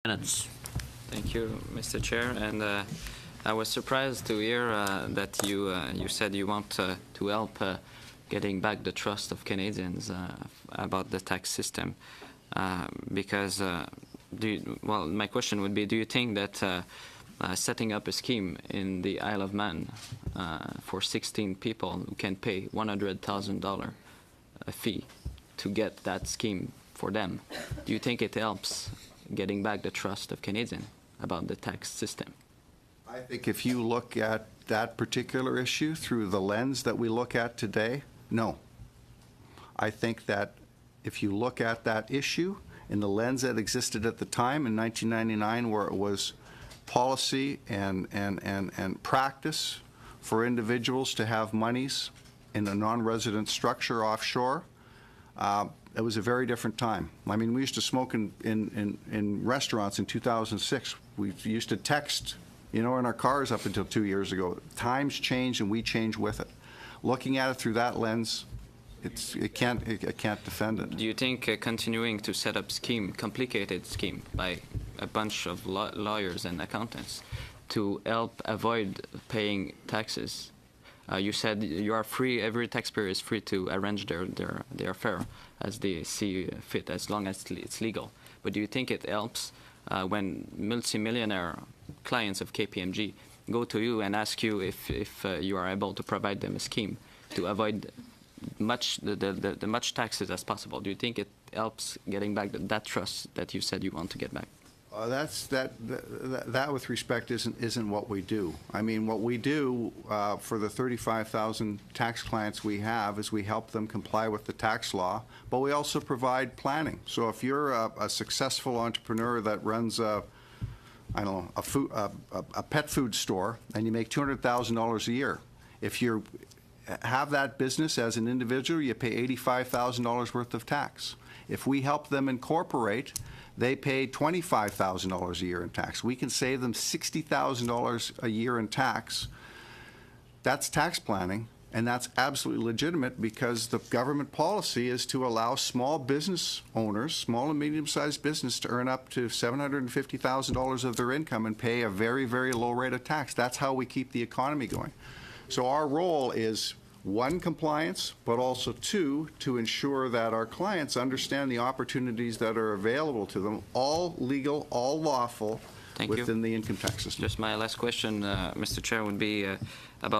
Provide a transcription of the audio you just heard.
Minutes. Thank you, Mr. Chair. And I was surprised to hear that you said you want to help getting back the trust of Canadians about the tax system. Because, my question would be, do you think that setting up a scheme in the Isle of Man for 16 people who can pay $100,000 a fee to get that scheme for them, do you think it helps getting back the trust of Canadians about the tax system? I think if you look at that particular issue through the lens that we look at today, no. I think that if you look at that issue in the lens that existed at the time in 1999, where it was policy and practice for individuals to have monies in a non-resident structure offshore, it was a very different time. I mean, we used to smoke in restaurants in 2006. We used to text, in our cars up until 2 years ago. Times change and we change with it. Looking at it through that lens, it can't defend it. Do you think continuing to set up complicated scheme by a bunch of lawyers and accountants to help avoid paying taxes? You said you are free, every taxpayer is free to arrange their affair as they see fit, as long as it's legal. But do you think it helps when multi-millionaire clients of KPMG go to you and ask you if you are able to provide them a scheme to avoid the much taxes as possible? Do you think it helps getting back that trust that you said you want to get back? That with respect isn't what we do. I mean, what we do for the 35,000 tax clients we have is we help them comply with the tax law, but we also provide planning. So if you're a successful entrepreneur that runs a pet food store and you make $200,000 a year, if you have that business as an individual, you pay $85,000 worth of tax. If we help them incorporate, they pay $25,000 a year in tax. We can save them $60,000 a year in tax. That's tax planning, and that's absolutely legitimate because the government policy is to allow small business owners, small and medium-sized business, to earn up to $750,000 of their income and pay a very, very low rate of tax. That's how we keep the economy going. So our role is, one, compliance, but also two, to ensure that our clients understand the opportunities that are available to them, all legal, all lawful, within the income tax system. Just my last question, Mr. Chair, would be about